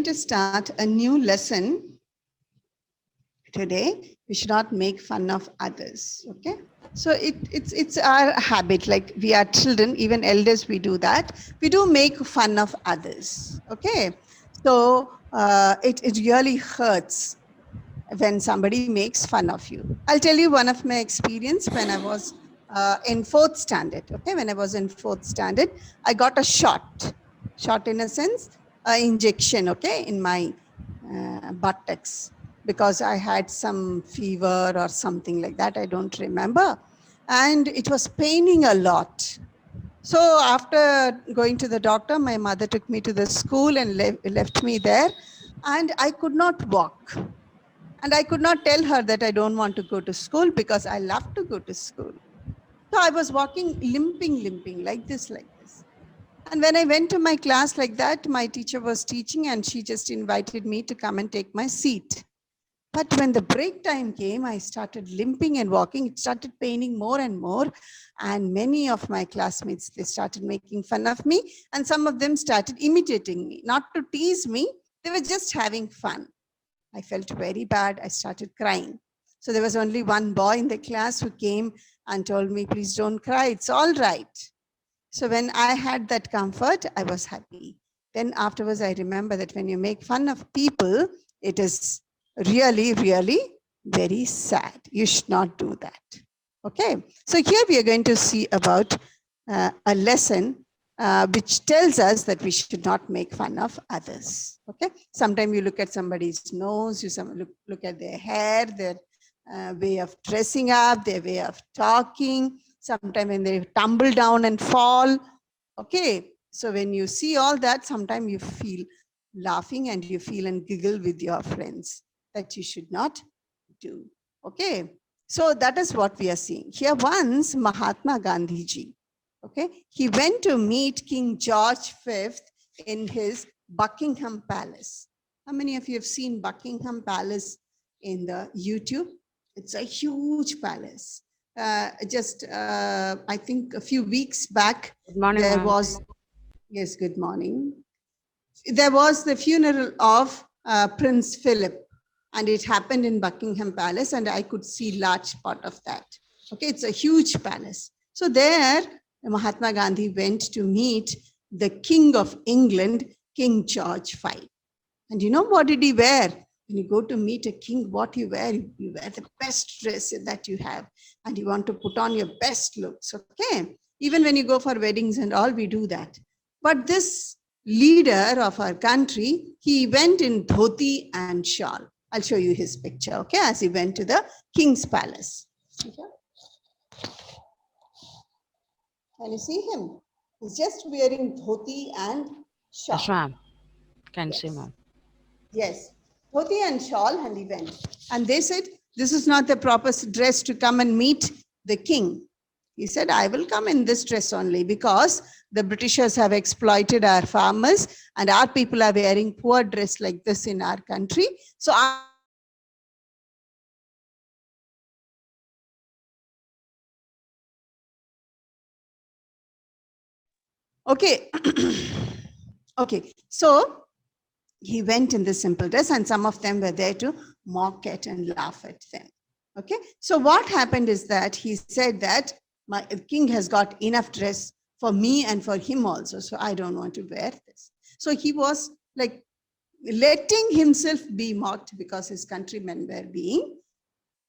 to start a new lesson today. We should not make fun of others. Okay. So it's our habit, like we are children, even elders, we do that. We do make fun of others. Okay. So it really hurts when somebody makes fun of you. I'll tell you one of my experience when I was in 4th standard. Okay. When I was in 4th standard, I got a shot in a sense, injection, okay, in my buttocks, because I had some fever or something like that. I don't remember. And it was paining a lot. So after going to the doctor, my mother took me to the school and left me there. And I could not walk. And I could not tell her that I don't want to go to school because I love to go to school. So I was walking, limping like this. And when I went to my class like that, my teacher was teaching and she just invited me to come and take my seat. But when the break time came, I started limping and walking. It started paining more and more. And many of my classmates, they started making fun of me. And some of them started imitating me, not to tease me. They were just having fun. I felt very bad. I started crying. So there was only one boy in the class who came and told me, please don't cry. It's all right. So when I had that comfort, I was happy. Then afterwards, I remember that when you make fun of people, it is really, really very sad. You should not do that. Okay. So here we are going to see about a lesson which tells us that we should not make fun of others. Okay. Sometimes you look at somebody's nose, you look at their hair, their way of dressing up, their way of talking. Sometimes when they tumble down and fall. Okay. So when you see all that, sometimes you feel laughing and you feel and giggle with your friends. That you should not do. Okay. So that is what we are seeing. Here once Mahatma Gandhi ji, okay, he went to meet King George V in his Buckingham Palace. How many of you have seen Buckingham Palace in the YouTube? It's a huge palace. I think a few weeks back, Good morning, there was, yes, good morning. There was the funeral of Prince Philip. And it happened in Buckingham Palace, and I could see large part of that. Okay, it's a huge palace. So there, Mahatma Gandhi went to meet the King of England, King George V. And you know what did he wear? When you go to meet a king, what you wear? You wear the best dress that you have, and you want to put on your best looks. Okay, even when you go for weddings and all, we do that. But this leader of our country, he went in dhoti and shawl. I'll show you his picture, okay, as he went to the king's palace. Okay. Can you see him? He's just wearing dhoti and shawl. Yes, ma'am. Can Yes. see, ma'am. Yes, dhoti and shawl, and he went. And they said, this is not the proper dress to come and meet the king. He said, I will come in this dress only because the Britishers have exploited our farmers and our people are wearing poor dress like this in our country. So okay. Okay, so he went in this simple dress and some of them were there to mock at and laugh at them. Okay, so what happened is that he said that my king has got enough dress for me and for him also, so I don't want to wear this. So he was like letting himself be mocked because his countrymen were being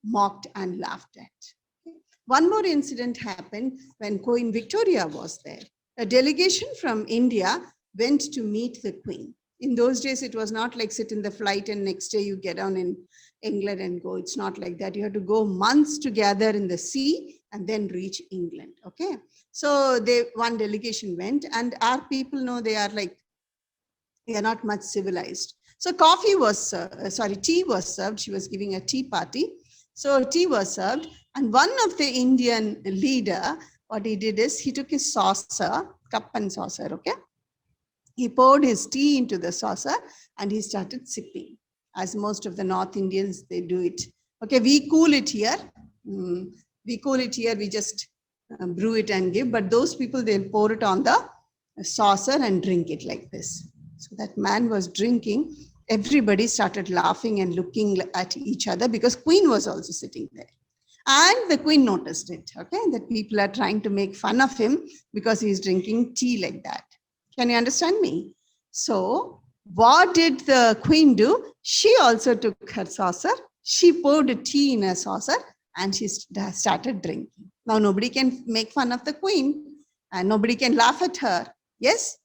mocked and laughed at. One more incident happened when Queen Victoria was there. A delegation from India went to meet the Queen. In those days, it was not like sit in the flight and next day you get on in England and go. It's not like that. You have to go months together in the sea and then reach England. Okay. So one delegation went, and our people know they are not much civilized. So tea was served. She was giving a tea party. So tea was served. And one of the Indian leader, what he did is he took his saucer, cup and saucer, okay? He poured his tea into the saucer and he started sipping. As most of the North Indians, they do it. Okay, we cool it here. We just brew it and give. But those people, they'll pour it on the saucer and drink it like this. So that man was drinking. Everybody started laughing and looking at each other because Queen was also sitting there. And the Queen noticed it, okay, that people are trying to make fun of him because he's drinking tea like that. Can you understand me? So what did the Queen do? She also took her saucer. She poured tea in a saucer and she started drinking. Now nobody can make fun of the Queen and nobody can laugh at her. Yes?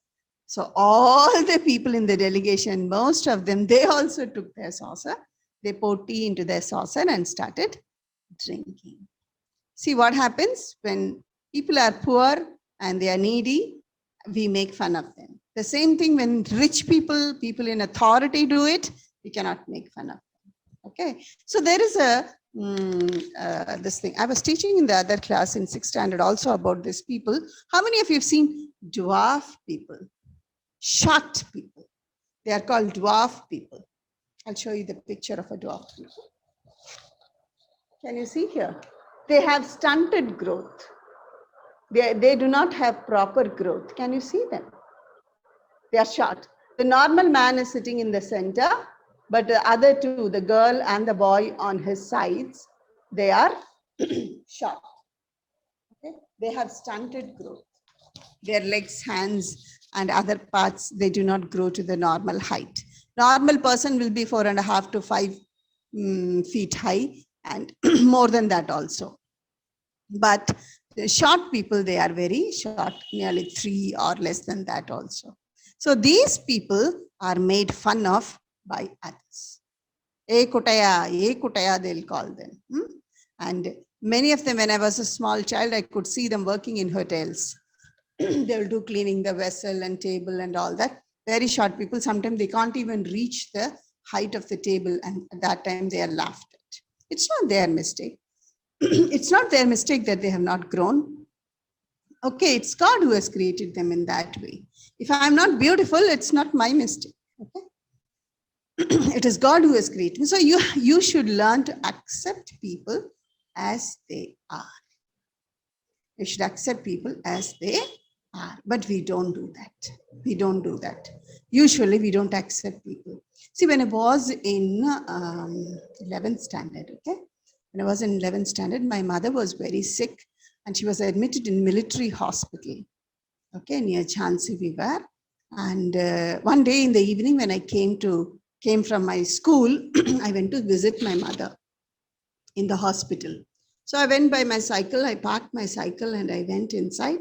So all the people in the delegation, most of them, they also took their saucer. They poured tea into their saucer and started drinking. See what happens when people are poor and they are needy, we make fun of them. The same thing when rich people, people in authority do it, we cannot make fun of them. Okay, so there is a this thing. I was teaching in the other class in 6th standard also about these people. How many of you have seen dwarf people, short people? They are called dwarf people. I'll show you the picture of a dwarf people. Can you see here? They have stunted growth. They do not have proper growth. Can you see them? They are short. The normal man is sitting in the center, but the other two, the girl and the boy on his sides, they are short. Okay? They have stunted growth. Their legs, hands, and other parts, they do not grow to the normal height. Normal person will be 4.5 to 5 feet high and more than that also. But the short people, they are very short, nearly 3 or less than that also. So these people are made fun of by others. Kutaya, they'll call them. And many of them, when I was a small child, I could see them working in hotels. They'll do cleaning the vessel and table and all that. Very short people, sometimes they can't even reach the height of the table, and at that time they are laughed at. It's not their mistake. It's not their mistake that they have not grown. Okay, it's God who has created them in that way. If I'm not beautiful, it's not my mistake. Okay, it is God who has created me. So you should learn to accept people as they are. You should accept people as they are, but we don't do that. We don't do that. Usually, we don't accept people. See, when I was in 11th standard, okay, when I was in 11th standard, my mother was very sick and she was admitted in military hospital, okay, near Jhansi we were. And one day in the evening when I came from my school, I went to visit my mother in the hospital. So I went by my cycle, I parked my cycle and I went inside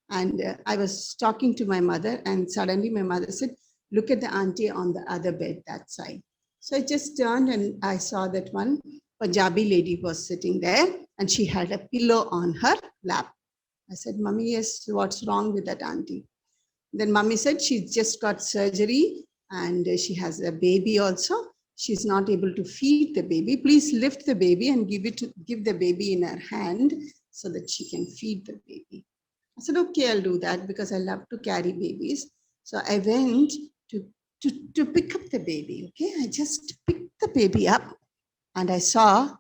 and I was talking to my mother and suddenly my mother said, look at the auntie on the other bed that side. So I just turned and I saw that one Punjabi lady was sitting there and she had a pillow on her lap. I said, Mummy, yes, what's wrong with that auntie? Then Mummy said she just got surgery and she has a baby also. She's not able to feed the baby. Please lift the baby and give the baby in her hand so that she can feed the baby. I said, okay, I'll do that because I love to carry babies. So I went to pick up the baby. Okay, I just picked the baby up and I saw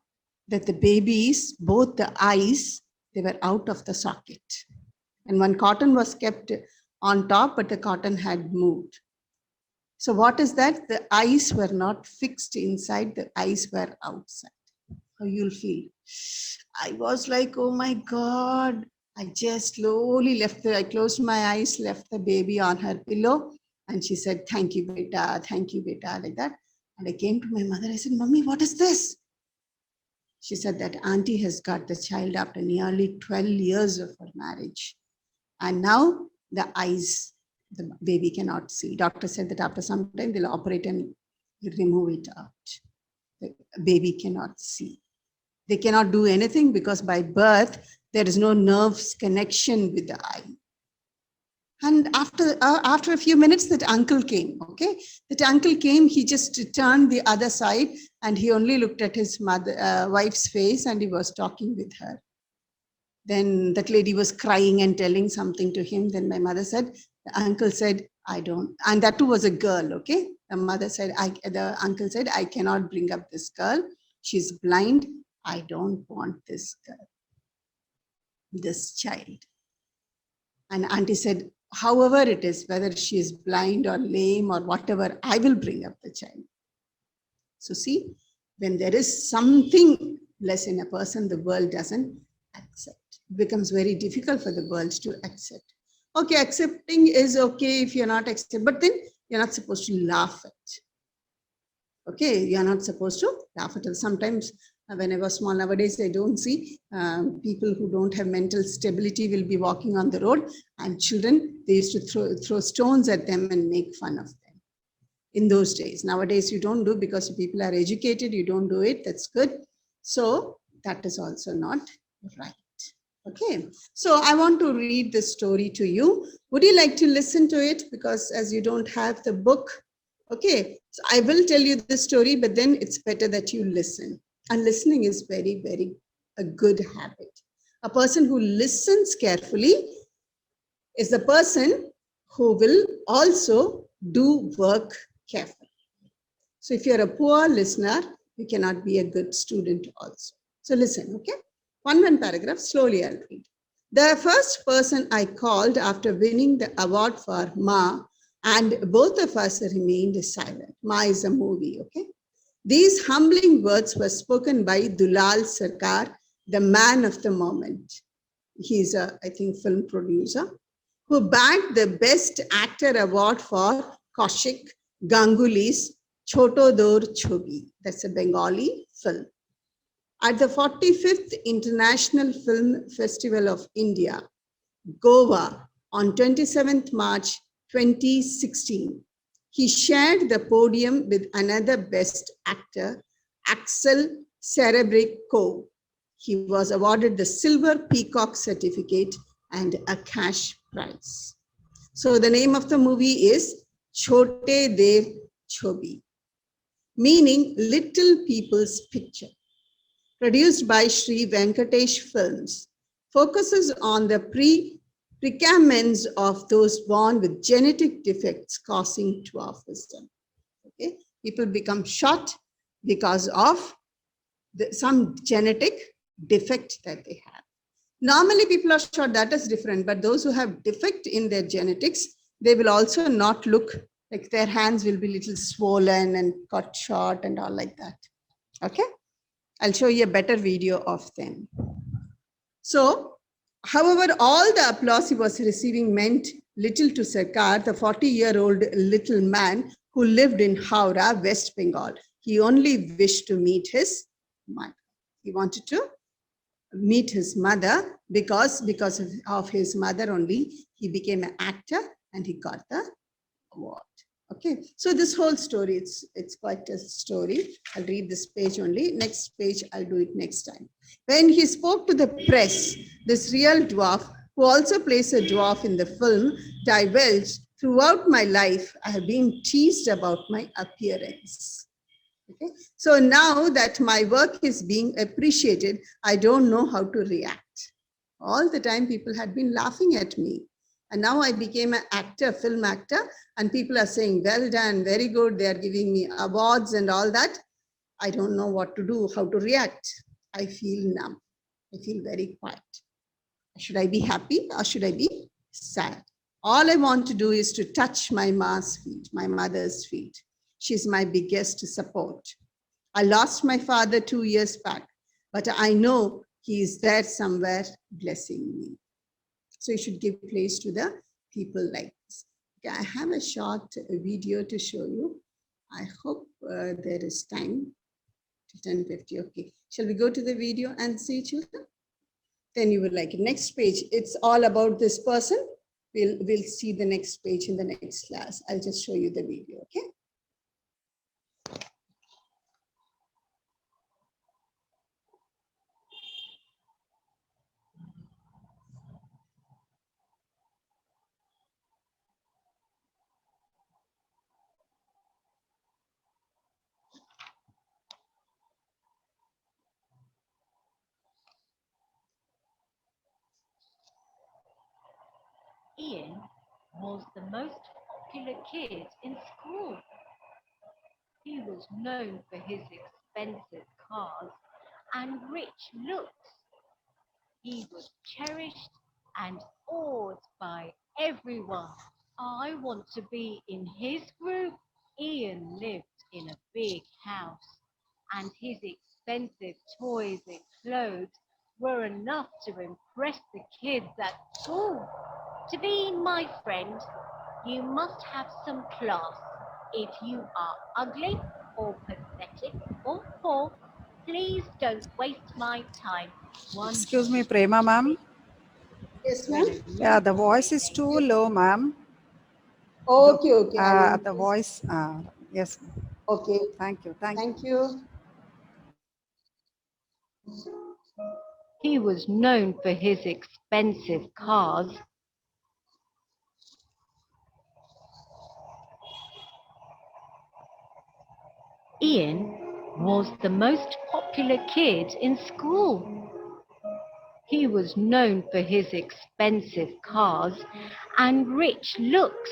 that the babies, both the eyes, they were out of the socket. And one cotton was kept on top, but the cotton had moved. So what is that? The eyes were not fixed inside, the eyes were outside. How you'll feel. I was like, oh my God. I just slowly I closed my eyes, left the baby on her pillow. And she said, thank you, beta, like that. And I came to my mother. I said, Mommy, what is this? She said that auntie has got the child after nearly 12 years of her marriage. And now the eyes, the baby cannot see. Doctor said that after some time they'll operate and remove it out. The baby cannot see. They cannot do anything because by birth, there is no nerves connection with the eye. And after a few minutes, that uncle came, okay? That uncle came, he just turned the other side and he only looked at his wife's face and he was talking with her. Then that lady was crying and telling something to him. Then my mother said, the uncle said, I don't, and that too was a girl, okay? The mother said, the uncle said, I cannot bring up this girl. She's blind. I don't want this girl, this child. And auntie said, however it is, whether she is blind or lame or whatever, I will bring up the child. So see, when there is something less in a person, the world doesn't accept. It becomes very difficult for the world to accept. Okay, accepting is okay if you're not accepting, but then you're not supposed to laugh at. Okay, you're not supposed to laugh at it. Sometimes when I was small, nowadays I don't see people who don't have mental stability will be walking on the road, and children, they used to throw stones at them and make fun of them in those days. Nowadays you don't do, because people are educated, you don't do it, that's good. So that is also not right. Okay, so I want to read this story to you. Would you like to listen to it? Because as you don't have the book, okay, so I will tell you the story, but then it's better that you listen. And listening is very, very a good habit. A person who listens carefully is the person who will also do work carefully. So if you're a poor listener, you cannot be a good student also. So listen, okay? One paragraph, slowly I'll read. The first person I called after winning the award for Ma, and both of us remained silent. Ma is a movie, okay? These humbling words were spoken by Dulal Sarkar, the man of the moment. He's a, I think, film producer, who bagged the Best Actor award for Kaushik Ganguly's Choto Dor Chobi. That's a Bengali film. At the 45th International Film Festival of India, Goa, on 27th March 2016, he shared the podium with another Best Actor, Axel Serebrennikov. He was awarded the Silver Peacock Certificate and a cash prize. So the name of the movie is Chote Dev Chobi, meaning Little People's Picture. Produced by Sri Venkatesh Films, focuses on the predicaments of those born with genetic defects causing dwarfism. Okay? People become short because of some genetic defect that they have. Normally people are short, that is different, but those who have defect in their genetics, they will also not look like their hands will be little swollen and cut short and all like that. Okay, I'll show you a better video of them. So, however, all the applause he was receiving meant little to Sarkar, the 40-year-old little man who lived in Howrah, West Bengal. He only wished to meet his mother. He wanted to meet his mother because of his mother only, he became an actor and he got the award. Okay, so this whole story, it's quite a story. I'll read this page only. Next page, I'll do it next time. When he spoke to the press, this real dwarf, who also plays a dwarf in the film, divulged, throughout my life, I have been teased about my appearance. Okay, so now that my work is being appreciated, I don't know how to react. All the time, people had been laughing at me. And now I became an actor, film actor, and people are saying, well done, very good. They are giving me awards and all that. I don't know what to do, how to react. I feel numb. I feel very quiet. Should I be happy or should I be sad? All I want to do is to touch my ma's feet, my mother's feet. She's my biggest support. I lost my father 2 years back, but I know he is there somewhere blessing me. So you should give place to the people like this. Okay, I have a short video to show you. I hope there is time to 10:50. Okay, shall we go to the video and see children? Then you will like it. Next page, it's all about this person. We'll see the next page in the next class. I'll just show you the video, okay? Ian was the most popular kid in school. He was known for his expensive cars and rich looks. He was cherished and awed by everyone. I want to be in his group. Ian lived in a big house, and his expensive toys and clothes were enough to impress the kids at school. To be my friend, you must have some class. If you are ugly or pathetic or poor, please don't waste my time. One Excuse me, Prema ma'am. Yes, when ma'am. a Yeah, new the boy voice is too named low, ma'am. Okay, okay. I'll The increase. voice, yes. Okay. Thank you. Thank you. Thank you. he was known for his expensive cars. Ian was the most popular kid in school. He was known for his expensive cars and rich looks.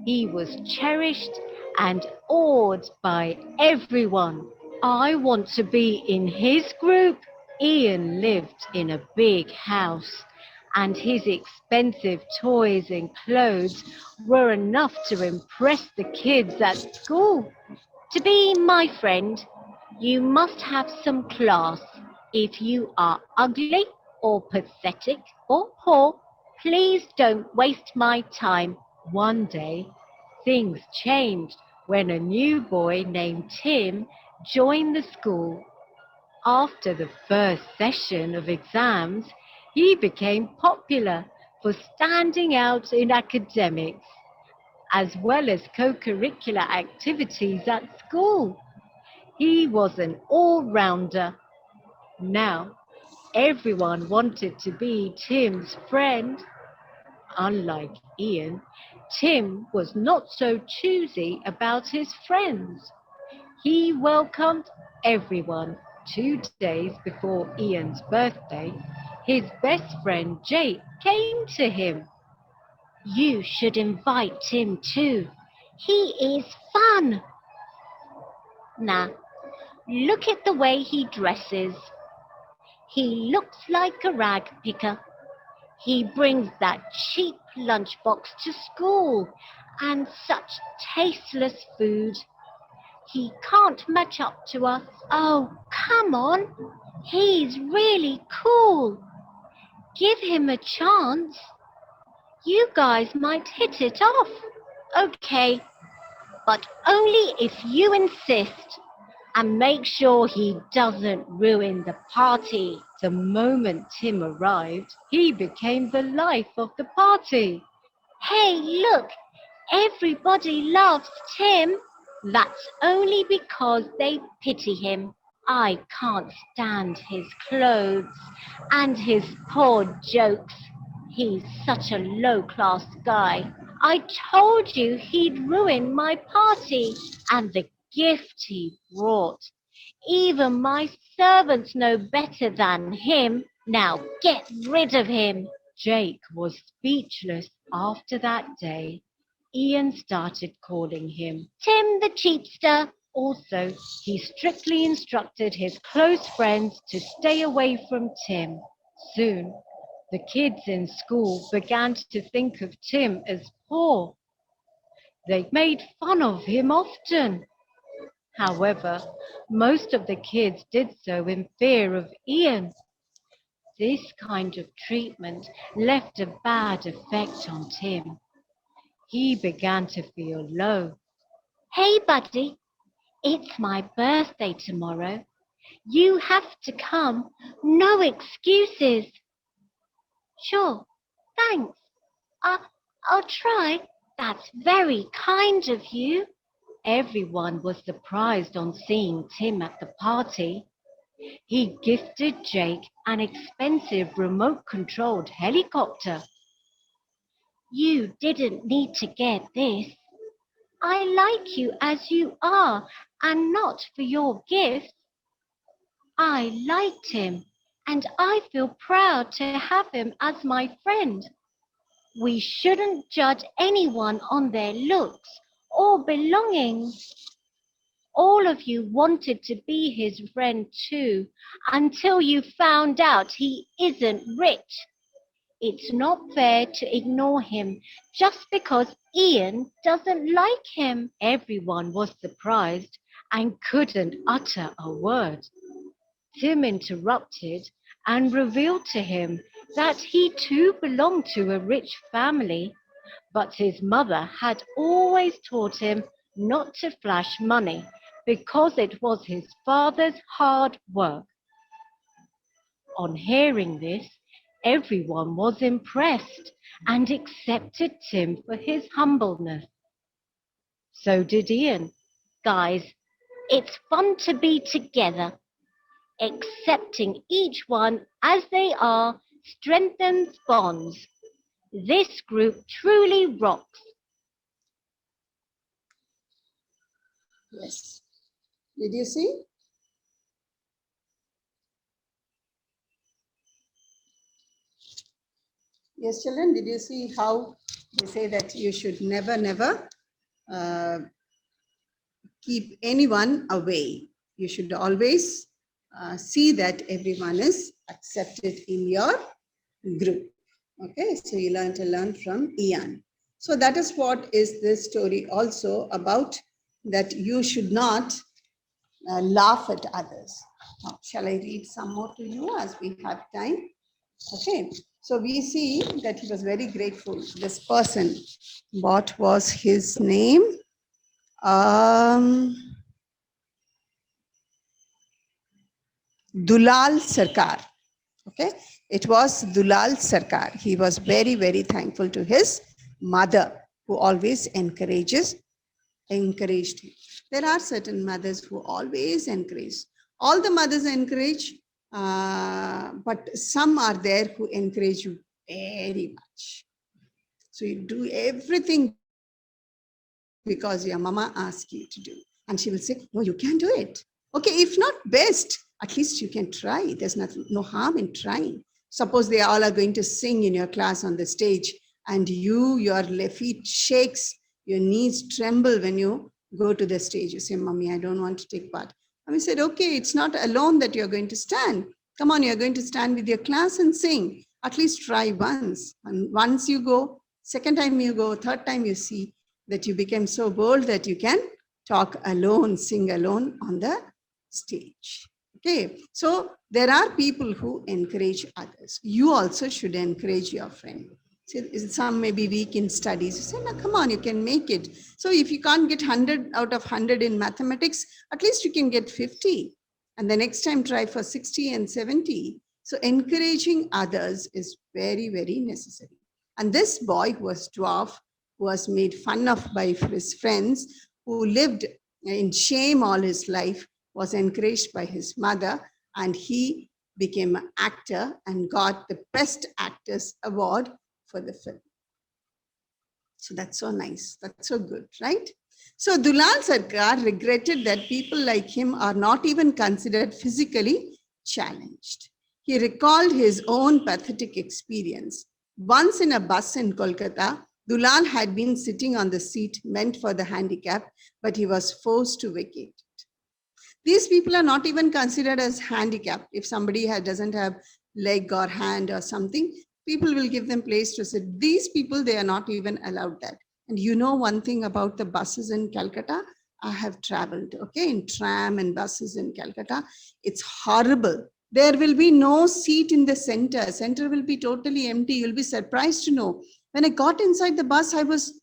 He was cherished and awed by everyone. I want to be in his group. Ian lived in a big house, and his expensive toys and clothes were enough to impress the kids at school. To be my friend, you must have some class. If you are ugly or pathetic or poor, please don't waste my time. One day, things changed when a new boy named Tim joined the school. After the first session of exams, he became popular for standing out in academics as well as co-curricular activities at school. He was an all-rounder. Now, everyone wanted to be Tim's friend. Unlike Ian, Tim was not so choosy about his friends. He welcomed everyone. 2 days before Ian's birthday, his best friend Jake came to him. You should invite Tim too. He is fun. Nah, look at the way he dresses. He looks like a rag picker. He brings that cheap lunchbox to school and such tasteless food. He can't match up to us. Oh, come on. He's really cool. Give him a chance. You guys might hit it off. Okay, but only if you insist. And make sure he doesn't ruin the party. The moment Tim arrived, he became the life of the party. Hey, look, everybody loves Tim. That's only because they pity him. I can't stand his clothes and his poor jokes. He's such a low-class guy. I told you he'd ruin my party and the gift he brought. Even my servants know better than him. Now get rid of him. Jake was speechless after that day. Ian started calling him Tim the Cheapster. Also, he strictly instructed his close friends to stay away from Tim. Soon, the kids in school began to think of Tim as poor. They made fun of him often. However, most of the kids did so in fear of Ian. This kind of treatment left a bad effect on Tim. He began to feel low. Hey, buddy, it's my birthday tomorrow. You have to come. No excuses. Sure, thanks. I'll try. That's very kind of you. Everyone was surprised on seeing Tim at the party. He gifted Jake an expensive remote-controlled helicopter. You didn't need to get this. I like you as you are and not for your gifts. I liked him and I feel proud to have him as my friend. We shouldn't judge anyone on their looks or belongings. All of you wanted to be his friend too, until you found out he isn't rich. It's not fair to ignore him just because Ian doesn't like him. Everyone was surprised and couldn't utter a word. Tim interrupted and revealed to him that he too belonged to a rich family, but his mother had always taught him not to flash money because it was his father's hard work. On hearing this, everyone was impressed and accepted Tim for his humbleness. So did Ian. Guys, it's fun to be together. Accepting each one as they are strengthens bonds. This group truly rocks. Yes. Did you see? Yes, children, did you see how they say that you should never keep anyone away? You should always see that everyone is accepted in your group. Okay, so you learn to learn from Ian. So that is what is this story also about, that you should not laugh at others. Now, shall I read some more to you as we have time? Okay, so we see that he was very grateful. This person, what was his name? Dulal Sarkar. Okay, it was Dulal Sarkar. He was very thankful to his mother, who always encouraged him. There are certain mothers who always encourage. All the mothers encourage, but some are there who encourage you very much. So you do everything because your mama asks you to do. And she will say, no, you can do it. Okay, if not best, at least you can try. There's no harm in trying. Suppose they all are going to sing in your class on the stage and your feet shakes, your knees tremble when you go to the stage. You say, Mommy, I don't want to take part. Mommy said, okay, it's not alone that you're going to stand. Come on, you're going to stand with your class and sing. At least try once. And once you go, second time you go, third time you see that you became so bold that you can talk alone, sing alone on the stage. Okay, so there are people who encourage others. You also should encourage your friend. Some may be weak in studies. You say, no, come on, you can make it. So if you can't get 100 out of 100 in mathematics, at least you can get 50. And the next time try for 60 and 70. So encouraging others is very necessary. And this boy who was dwarf, who was made fun of by his friends, who lived in shame all his life, was encouraged by his mother, and he became an actor and got the Best Actors Award for the film. So that's so nice. That's so good, right? So Dulal Sarkar regretted that people like him are not even considered physically challenged. He recalled his own pathetic experience. Once in a bus in Kolkata, Dulal had been sitting on the seat meant for the handicapped, but he was forced to vacate it. These people are not even considered as handicapped. If somebody doesn't have leg or hand or something, people will give them place to sit. These people, they are not even allowed that. And you know one thing about the buses in Calcutta? I have traveled, okay, in tram and buses in Calcutta. It's horrible. There will be no seat in the center. Center will be totally empty. You'll be surprised to know. When I got inside the bus, I was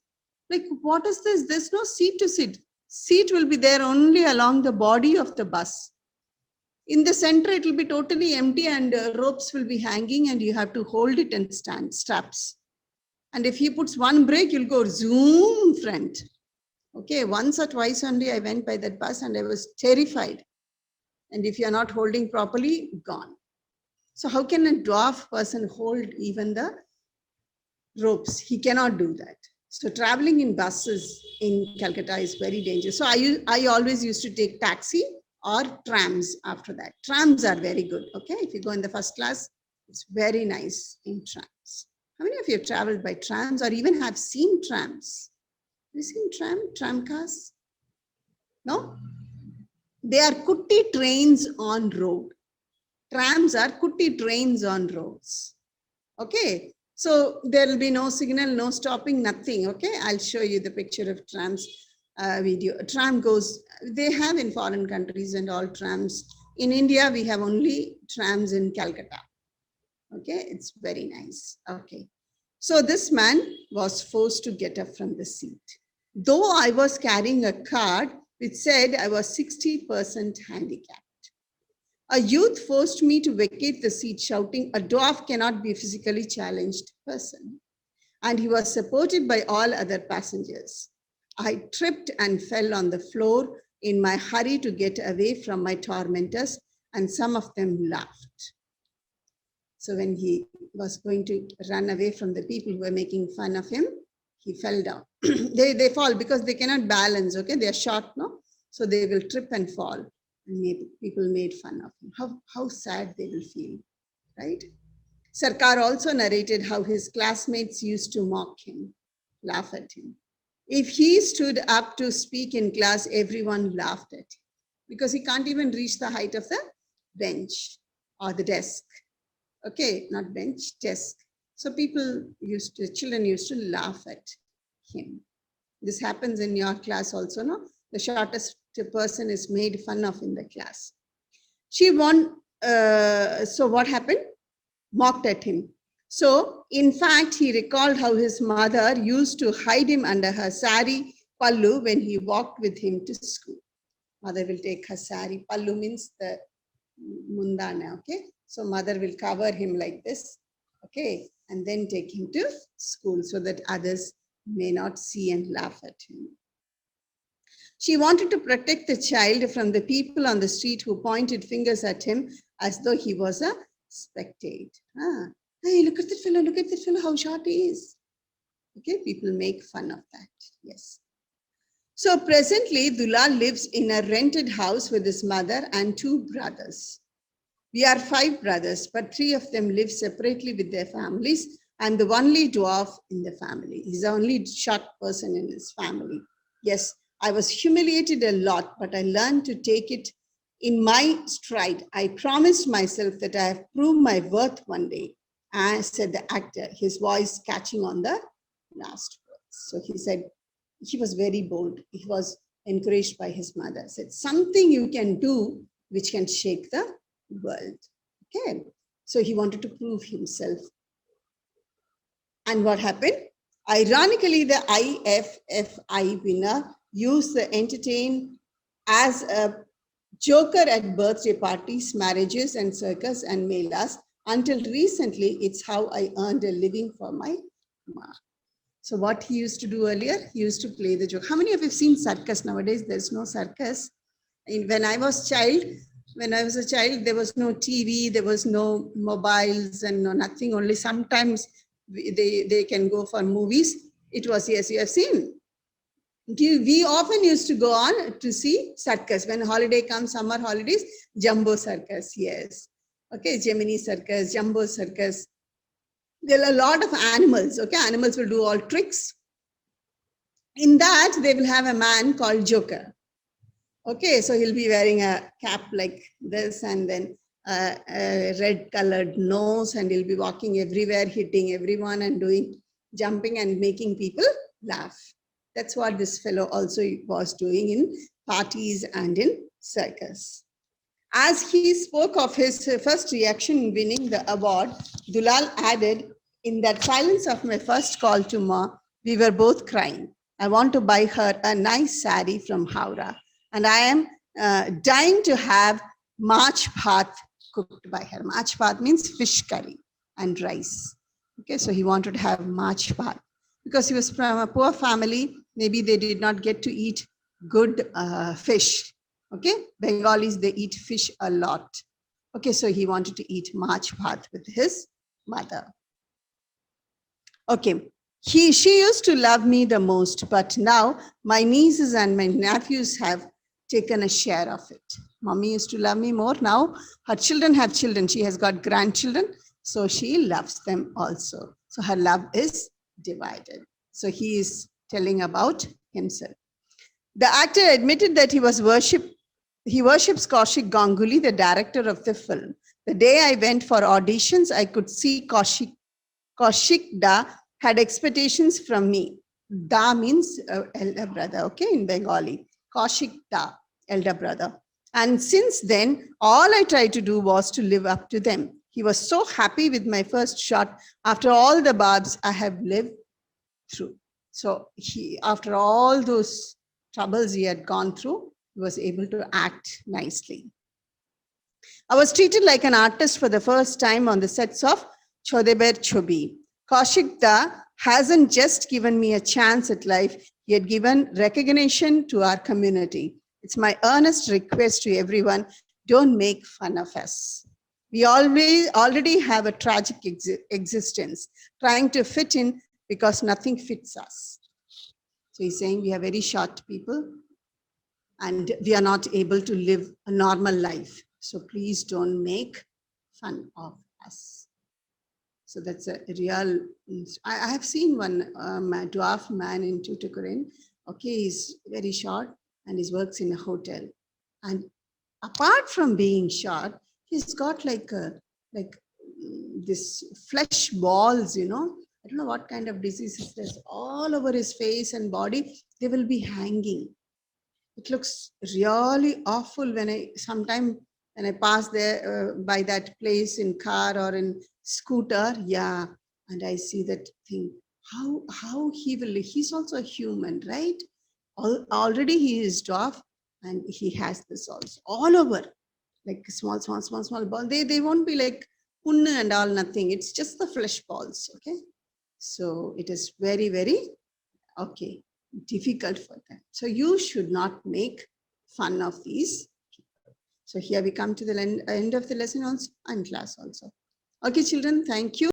like, what is this? There's no seat to sit. Seat will be there only along the body of the bus. In the center, it will be totally empty and ropes will be hanging and you have to hold it and stand straps. And if he puts one brake, you'll go zoom front. Okay, once or twice only I went by that bus and I was terrified. And if you're not holding properly, gone. So how can a dwarf person hold even the ropes? He cannot do that. So traveling in buses in Calcutta is very dangerous. So I always used to take taxi or trams after that. Trams are very good, okay? If you go in the first class, it's very nice in trams. How many of you have traveled by trams or even have seen trams? Have you seen tram cars? No? They are kutti trains on road. Trams are kutti trains on roads. Okay? So there will be no signal, no stopping, nothing. Okay, I'll show you the picture of trams video. A tram goes, they have in foreign countries and all trams. In India, we have only trams in Calcutta. Okay, it's very nice. Okay. So this man was forced to get up from the seat. Though I was carrying a card which said I was 60% handicapped. A youth forced me to vacate the seat, shouting, "A dwarf cannot be a physically challenged person." And he was supported by all other passengers. I tripped and fell on the floor in my hurry to get away from my tormentors, and some of them laughed. So when he was going to run away from the people who were making fun of him, he fell down. they fall because they cannot balance, okay? They are short, no? So they will trip and fall. And people made fun of him. How sad they will feel, right? Sarkar also narrated how his classmates used to mock him, laugh at him. If he stood up to speak in class, everyone laughed at him because he can't even reach the height of the bench or the desk. Okay, not bench, desk. So children used to laugh at him. This happens in your class also, no? The shortest person is made fun of in the class. She won, so what happened? Mocked at him. So, in fact, he recalled how his mother used to hide him under her sari pallu when he walked with him to school. Mother will take her sari. Pallu means the mundana, okay? So mother will cover him like this, okay? And then take him to school so that others may not see and laugh at him. She wanted to protect the child from the people on the street who pointed fingers at him as though he was a spectator. Hey, look at that fellow, how short he is. Okay, people make fun of that, yes. So presently, Dulal lives in a rented house with his mother and 2 brothers. We are 5 brothers, but 3 of them live separately with their families. I'm the only dwarf in the family. He's the only short person in his family. Yes, I was humiliated a lot, but I learned to take it in my stride. I promised myself that I have proved my worth one day, said the actor, his voice catching on the last words. So he said, he was very bold. He was encouraged by his mother. Said, something you can do which can shake the world. Okay. So he wanted to prove himself. And what happened? Ironically, the IFFI winner used the entertain as a joker at birthday parties, marriages, and circus and melas. Until recently, it's how I earned a living for my mom. So what he used to do earlier, he used to play the joke. How many of you have seen circus nowadays? There's no circus. When I was a child, there was no TV, there was no mobiles and no nothing. Only sometimes they can go for movies. It was, yes, you have seen. We often used to go on to see circus. When holiday comes, summer holidays, Jumbo Circus, yes. Okay, Gemini Circus, Jumbo Circus. There are a lot of animals, okay? Animals will do all tricks. In that, they will have a man called Joker. Okay, so he'll be wearing a cap like this and then a red colored nose, and he'll be walking everywhere, hitting everyone and doing jumping and making people laugh. That's what this fellow also was doing in parties and in circus. As he spoke of his first reaction in winning the award, Dulal added, in that silence of my first call to Ma, we were both crying. I want to buy her a nice sari from Howrah. And I am dying to have March bhat cooked by her. March bhat means fish curry and rice. Okay, so he wanted to have March bhat. Because he was from a poor family, maybe they did not get to eat good fish. Okay, Bengalis, they eat fish a lot. Okay, so he wanted to eat March bhat with his mother. Okay, she used to love me the most, but now my nieces and my nephews have taken a share of it. Mommy used to love me more. Now her children have children. She has got grandchildren, so she loves them also. So her love is divided. So he is telling about himself. The actor admitted that he worships Kaushik Ganguly, the director of the film. The day I went for auditions, I could see Kaushik Kaushik Da had expectations from me. Da means elder brother, okay, in Bengali. Kaushik Da, elder brother. And since then, all I tried to do was to live up to them. He was so happy with my first shot after all the barbs I have lived through. So after all those troubles he had gone through, he was able to act nicely. I was treated like an artist for the first time on the sets of Chodeber Chobi. Kaushik Da hasn't just given me a chance at life, he had given recognition to our community. It's my earnest request to everyone, don't make fun of us. We already have a tragic existence, trying to fit in because nothing fits us. So he's saying we are very short people and we are not able to live a normal life. So please don't make fun of us. So that's a real, I have seen one dwarf man in Tuticorin. Okay, he's very short and he works in a hotel. And apart from being short, he's got like this flesh balls, I don't know what kind of diseases there's all over his face and body. They will be hanging. It looks really awful when I pass there by that place in car or in scooter, yeah, and I see that thing. How he's also a human, right? Already he is dwarf and he has this also all over, like small ball. They won't be like punnu and all, nothing. It's just the flesh balls, okay? So it is very, very, okay, difficult for them. So you should not make fun of these people. So here we come to the end of the lesson also and class also. Okay, children, thank you.